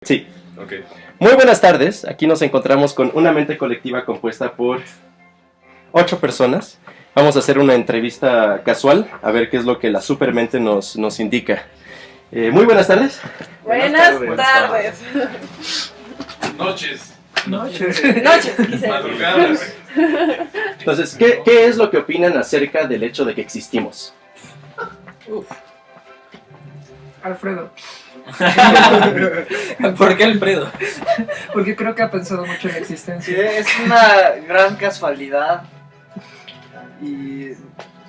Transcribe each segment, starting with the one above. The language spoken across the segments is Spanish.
Sí. Ok. Muy buenas tardes. Aquí nos encontramos con una mente colectiva compuesta por 8 personas. Vamos a hacer una entrevista casual, a ver qué es lo que la supermente nos indica. Muy buenas tardes. Buenas tardes. Noches. Noches, quise. Madrugadas. Entonces, ¿qué es lo que opinan acerca del hecho de que existimos? Alfredo, ¿Por qué Alfredo? porque creo que ha pensado mucho en la Sí, existencia. es una gran casualidad y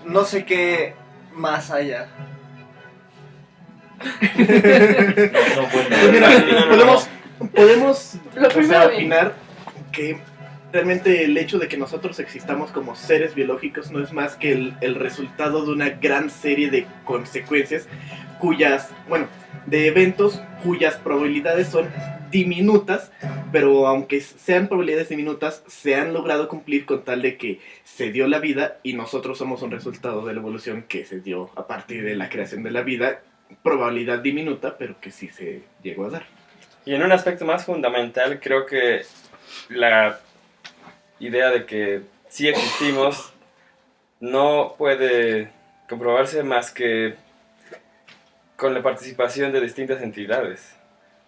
no sé qué más haya. No, bueno. Pues mira, podemos Lo primero bien. opinar que realmente el hecho de que nosotros existamos como seres biológicos no es más que el resultado de una gran serie de consecuencias de eventos cuyas probabilidades son diminutas, pero aunque sean probabilidades diminutas, se han logrado cumplir con tal de que se dio la vida y nosotros somos un resultado de la evolución que se dio a partir de la creación de la vida. Probabilidad diminuta, pero que sí se llegó a dar. Y en un aspecto más fundamental, creo que la idea de que sí existimos no puede comprobarse más que con la participación de distintas entidades.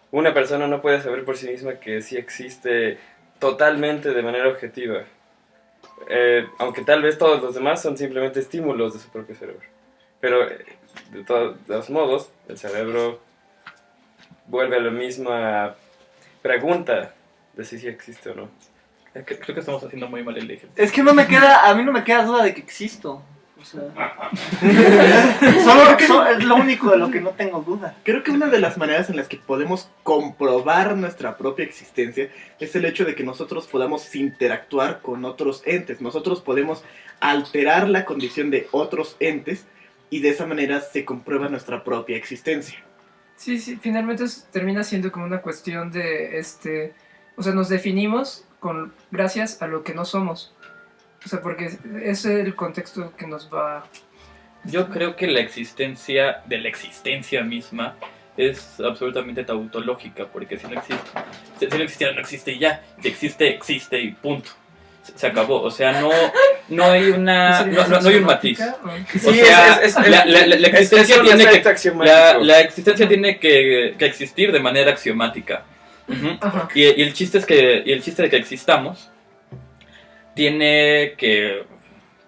Una persona no puede saber por sí misma que sí existe totalmente de manera objetiva, aunque tal vez todos los demás son simplemente estímulos de su propio cerebro. Pero de todos modos, el cerebro vuelve a la misma pregunta de si sí existe o no. Creo que estamos haciendo muy mal el ejemplo. Es que a mí no me queda duda de que existo. O sea, es lo único de lo que no tengo duda. Creo que una de las maneras en las que podemos comprobar nuestra propia existencia es el hecho de que nosotros podamos interactuar con otros entes. Nosotros podemos alterar la condición de otros entes y de esa manera se comprueba nuestra propia existencia. Sí, finalmente termina siendo como una cuestión de, o sea, nos definimos gracias a lo que no somos. O sea, porque es el contexto que nos va... Yo creo que la existencia de la existencia misma es absolutamente tautológica, porque si no existiera, no existe y ya. Si existe, existe y punto. Se acabó. O sea, no hay una... No hay un matiz. ¿O? O sea, la existencia tiene la existencia tiene que existir de manera axiomática. Uh-huh. Ajá. Y el chiste de que existamos tiene que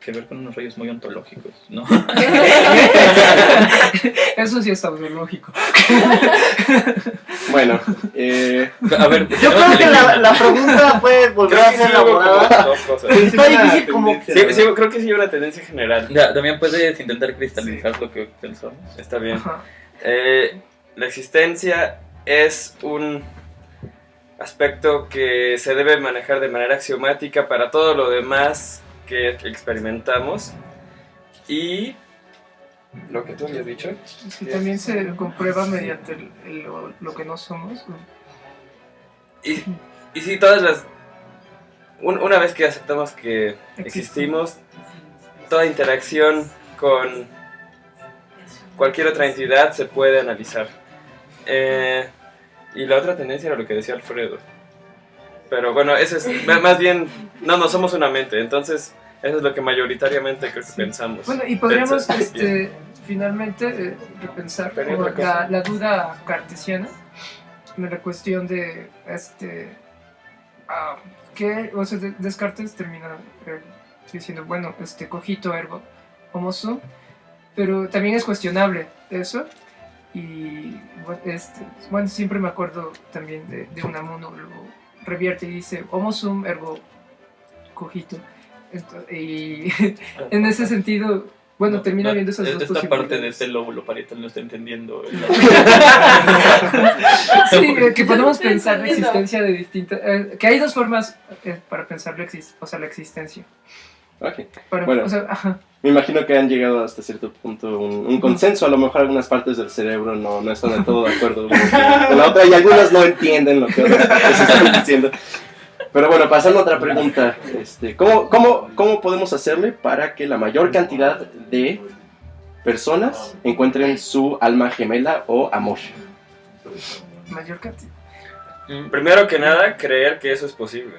ver con unos rollos muy ontológicos, ¿no? Eso sí está muy lógico. Bueno, A ver, Yo creo que la pregunta puede volver a ser elaborada. Dos cosas. Está difícil como... Sí, creo que sí hay una tendencia general. ya, también puedes intentar cristalizar lo que pensamos. Está bien. Ajá. La existencia es un aspecto que se debe manejar de manera axiomática para todo lo demás que experimentamos. Y lo que tú habías dicho. Sí, también se comprueba mediante lo que no somos. Y sí, todas las... Una vez que aceptamos que existimos, toda interacción con cualquier otra entidad se puede analizar. Y la otra tendencia era lo que decía Alfredo. Pero bueno, eso es más bien... No somos una mente, entonces eso es lo que mayoritariamente creo que pensamos. Bueno, y podríamos Bien. finalmente repensar Pero como otra cosa. la duda cartesiana, la cuestión de que, o sea, Descartes termina diciendo, bueno, cogito ergo homo sum, pero también es cuestionable eso. Y bueno, siempre me acuerdo también de Unamuno, lo revierte y dice homo sum ergo cogito. Y en ese sentido, bueno, termina viendo esas dos Esta posibilidades. parte de ese lóbulo parietal no está entendiendo. Sí, que podemos pensar la existencia de distintas... que hay dos formas para pensar la existencia. ok. O sea, ajá. Me imagino que han llegado hasta cierto punto un consenso. A lo mejor algunas partes del cerebro no están del todo de acuerdo con la otra y algunas no entienden lo que otras partes están diciendo. Pero bueno, pasando a otra pregunta. ¿Cómo podemos hacerle para que la mayor cantidad de personas encuentren su alma gemela o amor? Mayor cantidad. Primero que nada, creer que eso es posible.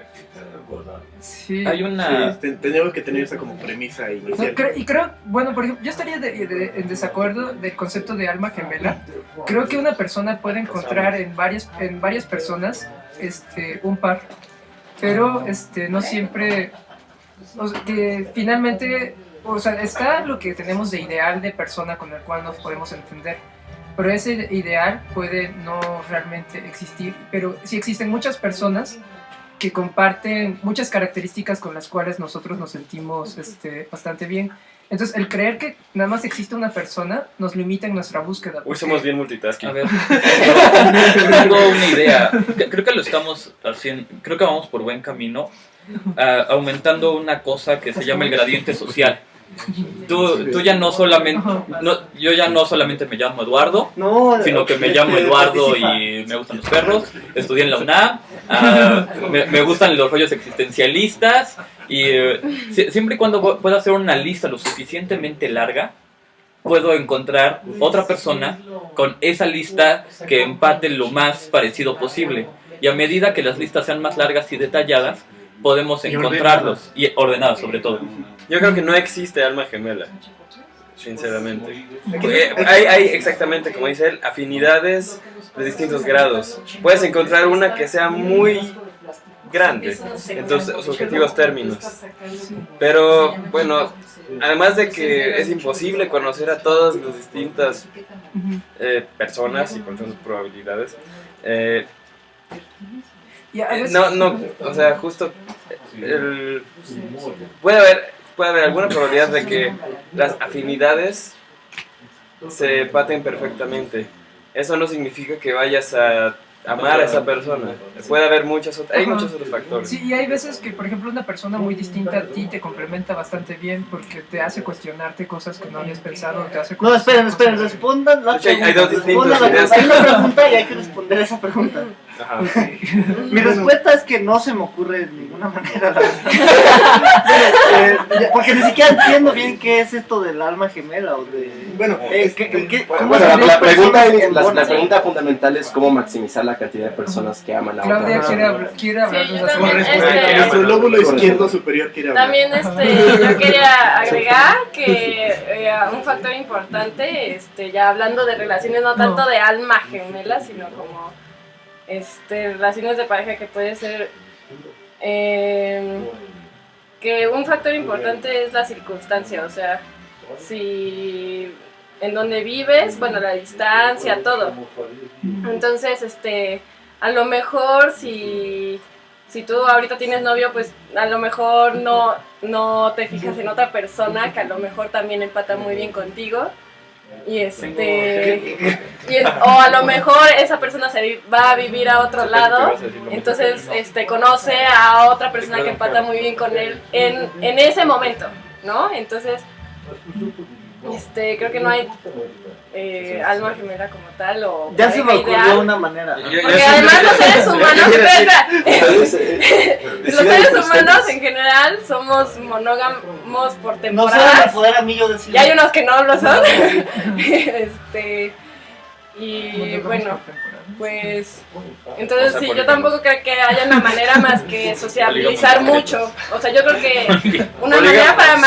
Sí. Hay una... Sí, tenemos que tener esa como premisa No, inicial. y creo, bueno, por ejemplo, yo estaría en desacuerdo del concepto de alma gemela. Creo que una persona puede encontrar en varias personas un par, pero no siempre, o sea, que finalmente, o sea, está lo que tenemos de ideal de persona con el cual nos podemos entender, pero ese ideal puede no realmente existir, pero sí existen muchas personas que comparten muchas características con las cuales nosotros nos sentimos bastante bien. Entonces, el creer que nada más existe una persona nos limita en nuestra búsqueda. Uy, porque- somos bien multitasking. A ver, tengo una idea. Creo que lo estamos haciendo, creo que vamos por buen camino, aumentando una cosa que se llama el gradiente social. Tú ya no solamente, yo ya no solamente me llamo Eduardo, sino que me llamo Eduardo y me gustan los perros, estudié en la UNAM, me gustan los rollos existencialistas y siempre y cuando pueda hacer una lista lo suficientemente larga, puedo encontrar otra persona con esa lista que empate lo más parecido posible. Y a medida que las listas sean más largas y detalladas, podemos encontrarlos, y ordenados sobre todo. Yo creo que no existe alma gemela, sinceramente. Hay exactamente, como dice él, afinidades de distintos grados. Puedes encontrar una que sea muy grande en tus subjetivos términos. Pero, bueno, además de que es imposible conocer a todas las distintas personas y con sus probabilidades, Y a veces- o sea, justo puede haber alguna probabilidad de que las afinidades se empaten perfectamente. Eso no significa que vayas a amar a esa persona. Puede haber hay muchos otros factores. Sí, y hay veces que, por ejemplo, una persona muy distinta a ti te complementa bastante bien porque te hace cuestionarte cosas que no habías pensado, te hace No, esperen, cosas- respondan la De hecho, hay pregunta. dos distintos Respondan la ideas. pregunta. Hay una pregunta y hay que responder esa pregunta. Ajá. Mi respuesta es que no se me ocurre de ninguna manera. La verdad. Porque ni siquiera entiendo bien qué es esto del alma gemela o de... Bueno, ¿cómo Bueno, se la pregunta, personas que la embonan? pregunta fundamental es cómo maximizar la cantidad de personas que aman a Claudia otra. quiere hablar Sí, de yo esa también, forma. nuestro lóbulo izquierdo superior quiere hablar. También yo quería agregar que un factor importante, ya hablando de relaciones no tanto de alma gemela, sino como relaciones de pareja que puede ser que un factor importante es la circunstancia, o sea, si en donde vives, bueno, la distancia, todo. Entonces, a lo mejor si tú ahorita tienes novio, pues a lo mejor no te fijas en otra persona que a lo mejor también empata muy bien contigo. Y o a lo mejor esa persona se va a vivir a otro lado, entonces conoce a otra persona que empata muy bien con él en ese momento, ¿no? Entonces creo que no hay alma gemela como tal o Ya se me pareja ocurrió ideal. una manera. Porque además los seres humanos, los seres humanos en general somos monógamos por No saben temporadas. poder a mí yo decir. Y hay unos que no lo son. Y bueno, pues entonces O sea, sí, por yo ejemplo. tampoco creo que haya una manera más que sociabilizar mucho. O sea, yo creo que una Polígamo. manera para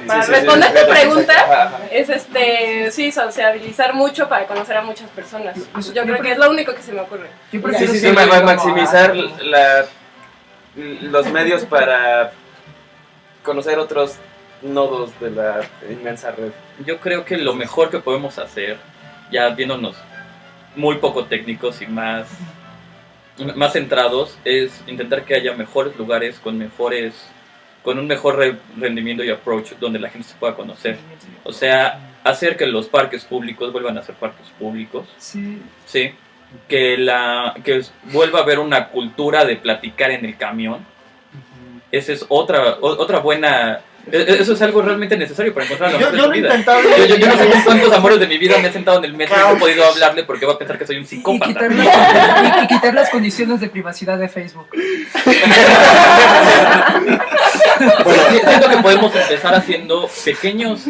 para responder tu pregunta es sí, sociabilizar mucho para conocer a muchas personas. Yo creo que es lo único que se me ocurre. Yo Sí, prefiero sí, ser maximizar los medios para conocer otros nodos de la inmensa red. Yo creo que lo mejor que podemos hacer, ya viéndonos muy poco técnicos y más centrados, es intentar que haya mejores lugares con un mejor rendimiento y approach donde la gente se pueda conocer. O sea, hacer que los parques públicos vuelvan a ser parques públicos. Sí, Sí, que vuelva a haber una cultura de platicar en el camión. Esa es otra buena... Eso es algo realmente necesario para encontrar la Yo amor de lo tu he vida. intentado. Yo no sé con cuántos amores de mi vida me he sentado en el metro y no he podido hablarle porque va a pensar que soy un y psicópata. quitar las condiciones de privacidad de Facebook. Bueno, siento que podemos empezar haciendo pequeños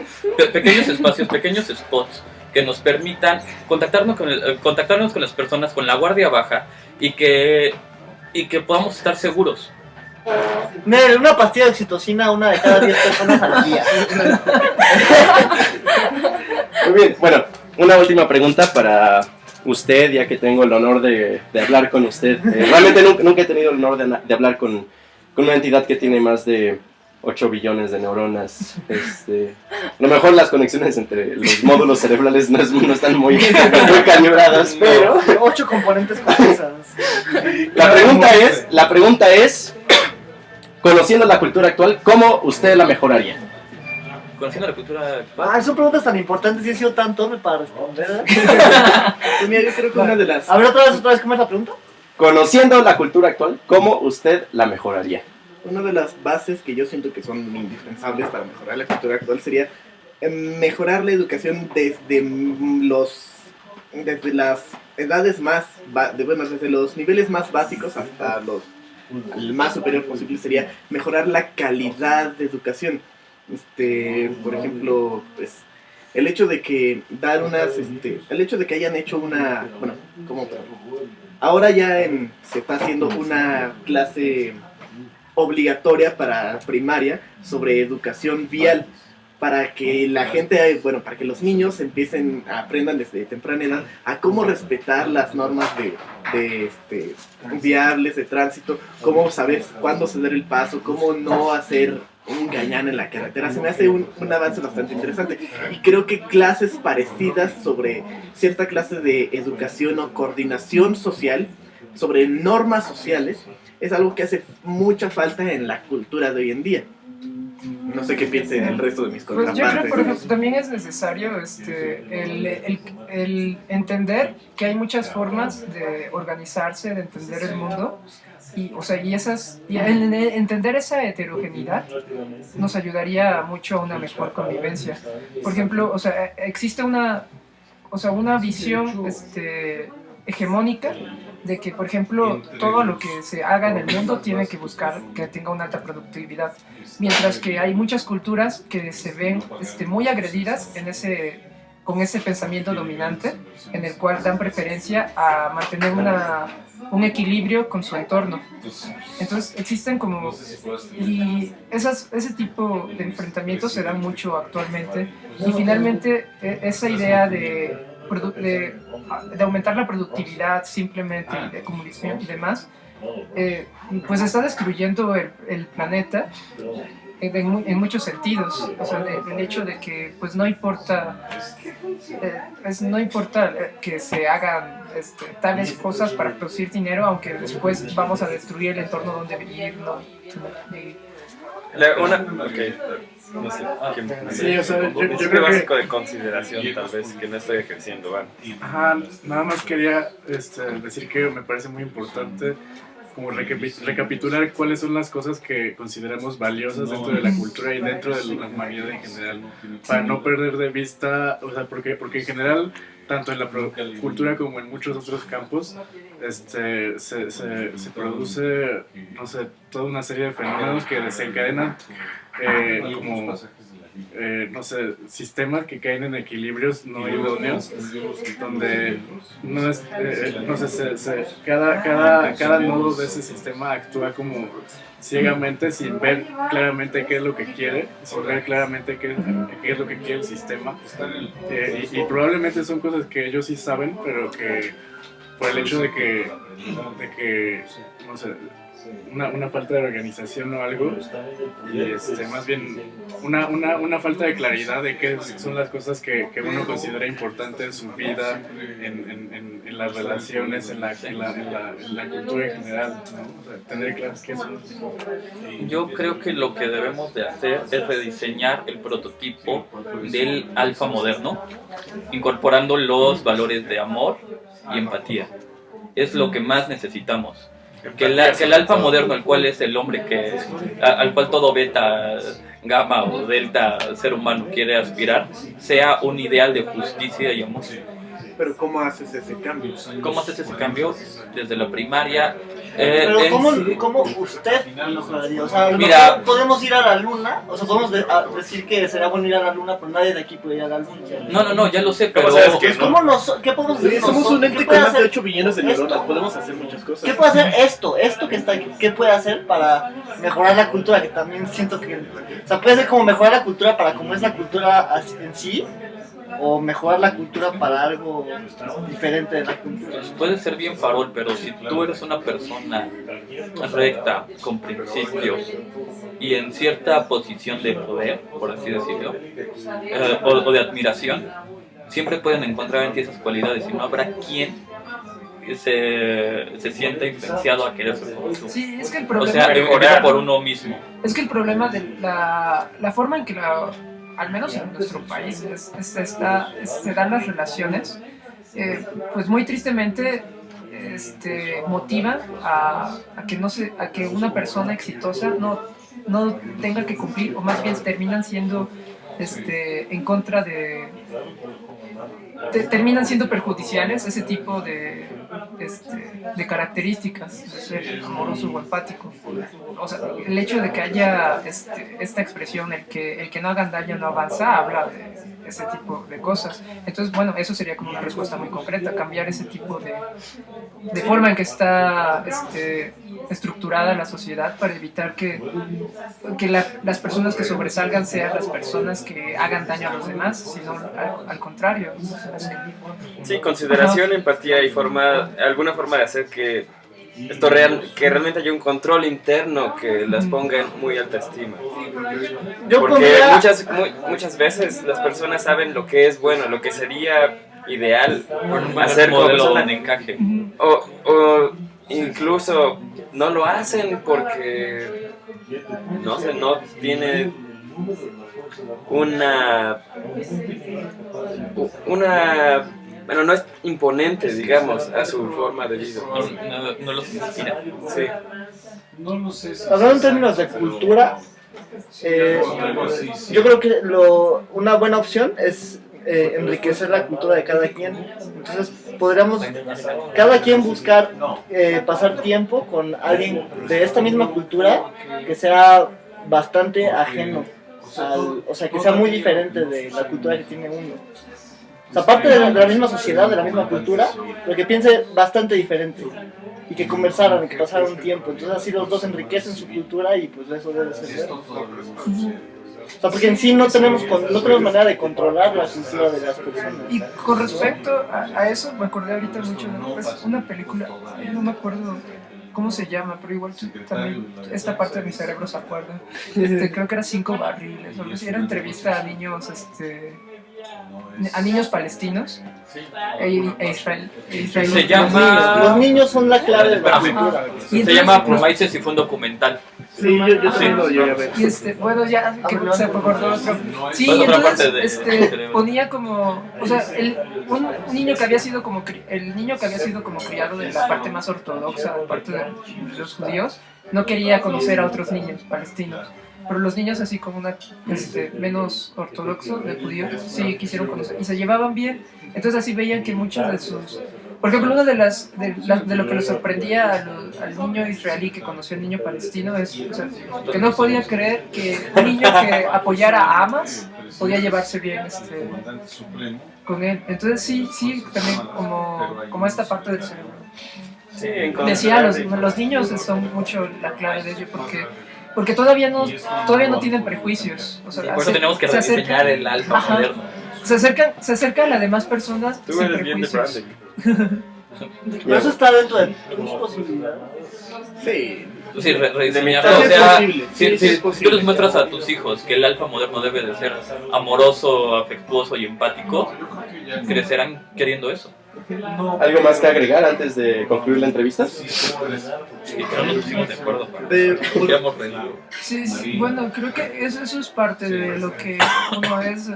espacios, pequeños spots que nos permitan contactarnos con las personas con la guardia baja y que podamos estar seguros. Nel, una pastilla de oxitocina a una de cada 10 personas al día. Muy bien, bueno, una última pregunta para usted, ya que tengo el honor de hablar con usted. Realmente nunca he tenido el honor de hablar con una entidad que tiene más de 8 billones de neuronas. A lo mejor las conexiones entre los módulos cerebrales no están muy calibradas, pero 8 componentes complejos. la pregunta es, conociendo la cultura actual, ¿cómo usted la mejoraría? Conociendo la cultura... Son preguntas tan importantes y he sido tan torpe para responder. Pues mira, yo creo que una de las... A ver, otra vez, ¿cómo es la pregunta? Conociendo la cultura actual, ¿cómo usted la mejoraría? Una de las bases que yo siento que son indispensables para mejorar la cultura actual sería mejorar la educación desde las edades más, desde los niveles más básicos hasta el más superior posible. Sería mejorar la calidad de educación. Por ejemplo, pues el hecho de que el hecho de que hayan hecho ahora ya se está haciendo una clase obligatoria para primaria sobre educación vial, para que la gente, para que los niños aprendan desde temprana edad a cómo respetar las normas de viales, de tránsito, cómo saber cuándo ceder el paso, cómo no hacer un gañán en la carretera. Se me hace un avance bastante interesante, y creo que clases parecidas sobre cierta clase de educación o coordinación social, sobre normas sociales, es algo que hace mucha falta en la cultura de hoy en día. No sé qué piensen el resto de mis Pues contrapartes. yo creo, por ejemplo, también es necesario el entender que hay muchas formas de organizarse, de entender el mundo, y el entender esa heterogeneidad nos ayudaría mucho a una mejor convivencia. Por ejemplo, existe una visión hegemónica de que, por ejemplo, todo lo que se haga en el mundo tiene que buscar que tenga una alta productividad, mientras que hay muchas culturas que se ven muy agredidas con ese pensamiento dominante, en el cual dan preferencia a mantener un equilibrio con su entorno. Entonces existen y ese tipo de enfrentamientos se dan mucho actualmente, y finalmente esa idea de aumentar la productividad simplemente, de comunicación y demás, pues está destruyendo el planeta en muchos sentidos. El hecho de que pues no importa que se hagan tales cosas para producir dinero, aunque después vamos a destruir el entorno donde vivir, ¿no? No sé, Sí, yo un creo básico que... de consideración, tal vez, que no estoy ejerciendo, ¿vale? Ajá, nada más quería decir que me parece muy importante como recapitular cuáles son las cosas que consideramos valiosas dentro de la cultura y dentro de la humanidad en general, para no perder de vista, porque en general, tanto en la cultura como en muchos otros campos, se produce, no sé, toda una serie de fenómenos que desencadenan no sé, sistemas que caen en equilibrios no idóneos, donde no es, no sé, cada nodo de ese sistema actúa como ciegamente, sin ver claramente qué es lo que quiere, sin ver claramente qué es lo que quiere el sistema, y probablemente son cosas que ellos sí saben, pero que por el hecho de que no sé, una falta de organización o algo, y más bien una falta de claridad de qué son las cosas que uno considera importantes en su vida, en las relaciones, en la cultura en general, ¿no? Tener claro qué son. Yo creo que lo que debemos de hacer es rediseñar el prototipo del alfa moderno, incorporando los valores de amor y empatía. Es lo que más necesitamos. Que el alfa moderno, el cual es el hombre al cual todo beta, gamma o delta ser humano quiere aspirar, sea un ideal de justicia y amor. Pero ¿cómo haces ese cambio? ¿Cómo haces ese cambio? Desde la primaria, Pero en ¿cómo, sí- ¿cómo usted mejoraría? O sea, a lo Mira. mejor podemos ir a la luna, o sea, podemos decir que sería bueno ir a la luna, pero nadie de aquí puede ir a la luna. No, ya lo sé, ¿Cómo pero... sabes que Pues, no? ¿qué podemos hacer Sí, somos nosotros? un ente ¿Qué con puede más de hacer? 8 billones de neuronas, Esto. podemos hacer muchas cosas. ¿Qué puede hacer esto que está aquí? ¿Qué puede hacer para mejorar la cultura? Que también siento que... O sea, puede ser como mejorar la cultura para cómo es la cultura en sí, o mejorar la cultura para algo diferente de la cultura. Pues puede ser bien farol, pero si tú eres una persona recta, con principios y en cierta posición de poder, por así decirlo, o de admiración, siempre pueden encontrar en ti esas cualidades y no habrá quien se sienta influenciado a querer ser como tú. Sí, es que el O problema... sea, empezar por uno mismo. Es que el problema de la forma en que al menos en nuestro país se dan las relaciones, pues muy tristemente motivan a que una persona exitosa no tenga que cumplir, o más bien terminan siendo en contra terminan siendo perjudiciales ese tipo de características de ser amoroso o empático. O sea, el hecho de que haya esta expresión, el que no hagan daño no avanza, habla de ese tipo de cosas. Entonces, bueno, eso sería como una respuesta muy concreta, cambiar ese tipo de forma en que está estructurada la sociedad para evitar que las personas que sobresalgan sean las personas que hagan daño a los demás, sino al contrario. Sí, consideración, empatía y alguna forma de hacer que que realmente haya un control interno que las ponga en muy alta estima. Yo Porque pondría... muchas veces las personas saben lo que es bueno, lo que sería ideal Un hacer como modelo persona. de encaje. O incluso no lo hacen porque no sé, no tiene una bueno, no es imponente, digamos, a su forma de vida. No los inspira. Sí. Hablando en términos de cultura, yo creo que una buena opción es enriquecer la cultura de cada quien. Entonces podríamos cada quien buscar pasar tiempo con alguien de esta misma cultura que sea bastante ajeno, o sea, que sea muy diferente de la cultura que tiene uno. O sea, aparte de la misma sociedad, de la misma cultura, pero que piense bastante diferente y que conversaran y que pasaran un tiempo. Entonces así los dos enriquecen su cultura y pues eso debe ser bueno. O sea, porque en sí no tenemos manera de controlar la cultura de las personas. Y con respecto a eso, me acordé ahorita mucho de una película, no me acuerdo cómo se llama, pero igual también esta parte de mi cerebro se acuerda. Creo que era 5 barriles, o algo así. Era entrevista a niños palestinos israelíes. Se llama... Los niños son la clave de la cultura. Y Se llama entonces, Promises y fue un documental. Sí, yo también lo llegué a ver. y bueno, ya que se acordó otro. Sí, Pues otra entonces parte ponía como, o sea, un niño que había sido como el niño que había sido como criado de la parte más ortodoxa, de parte de los judíos, no quería conocer a otros niños palestinos. Pero los niños así como menos ortodoxos de judíos sí quisieron conocer y se llevaban bien. Entonces así veían que muchos de sus... Por ejemplo, uno de lo que les sorprendía al niño israelí que conoció al niño palestino es, o sea, que no podía creer que un niño que apoyara a Hamas podía llevarse bien con él. Entonces sí, también como esta parte del cerebro. Sí, Decía, los niños son mucho la clave de ello porque todavía no tienen prejuicios. O sea, Por eso tenemos que rediseñar el alfa Ajá. moderno. Se acercan a las demás personas Tú sin eres bien de prejuicios. branding. Pero eso está dentro de tus posibilidades. Sí. Sí, rediseñar. Sí, O es sea, posible. Sí, si sí, es tú posible. les muestras a tus hijos que el alfa moderno debe de ser amoroso, afectuoso y empático, crecerán queriendo eso. ¿Algo más que agregar antes de concluir la entrevista? Y que no nos pusimos de acuerdo para queríamos rendirlo. Sí, bueno, creo que eso es parte de lo que uno es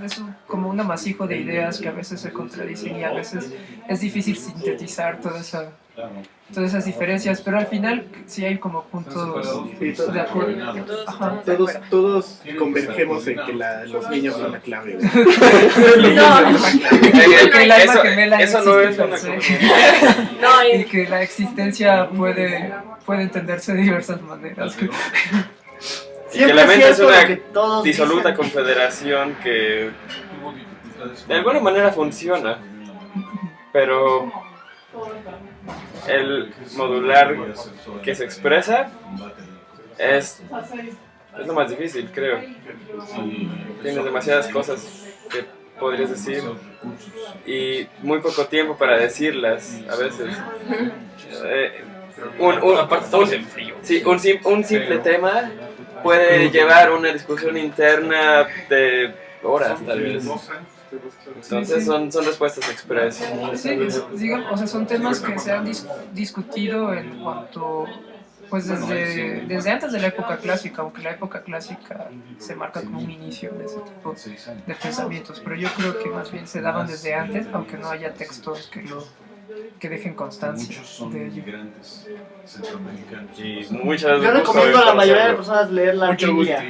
como un amasijo de ideas que a veces se contradicen y a veces es difícil sintetizar toda esa todas esas diferencias, pero al final sí hay como puntos Sí, de acuerdo. Ajá. Todos convergemos en que los niños son la clave. güey. Que el alma gemela Eso no es existe una per se. No, Y que la existencia puede entenderse de diversas maneras. que Siempre la mente es cierto una lo que todos disoluta dicen. confederación que de alguna manera funciona, pero el modular que se expresa es lo más difícil, creo. Tienes demasiadas cosas que podrías decir y muy poco tiempo para decirlas a veces. Aparte estamos en frío. Sí, un simple tema puede llevar una discusión interna de horas, tal vez. Entonces son respuestas express. Sí, digamos, o sea, son temas que se han discutido en cuanto, pues desde antes de la época clásica, aunque la época clásica se marca como un inicio de ese tipo de pensamientos, pero yo creo que más bien se daban desde antes, aunque no haya textos que dejen constancia de ello. Y muchas Yo recomiendo a la mayoría de personas leer la Biblia.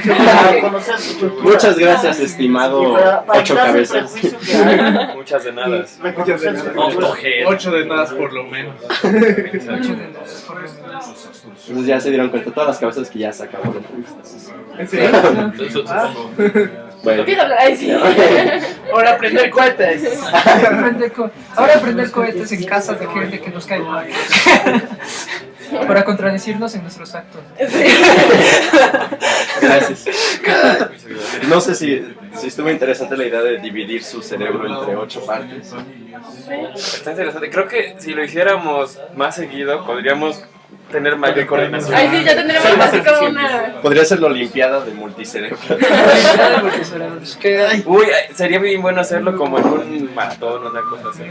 Para conocer su cultura. Muchas gracias, estimado Y para Ocho quitarse el Cabezas. prejuicio que hay. muchas de nada. Y reconocer su cultura. Autogel. 8 de nada por lo menos. Mucho de nada, por lo menos. Entonces ya se dieron cuenta todas las cabezas que ya se acabó la entrevista. Bueno, Pídalo, ay, sí. Ahora aprender cohetes. Ahora aprender cohetes en casa de gente que nos cae mal. Para contradecirnos en nuestros actos. gracias. No sé si estuvo interesante la idea de dividir su cerebro entre 8 partes. Está interesante. Creo que si lo hiciéramos más seguido, podríamos tener mayor coordinación. Ay, sí, ya tendremos así como una... Podría ser la Olimpiada de multicerebro. Uy, sería bien bueno hacerlo como en un maratón o una cosa así.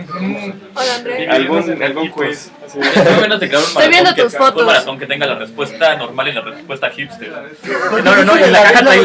Hola, André. Algún quiz. Sí. Tengo menos de crear un Estoy viendo tus fotos. Un maratón que tenga la respuesta normal y la respuesta hipster. No, y la caja trae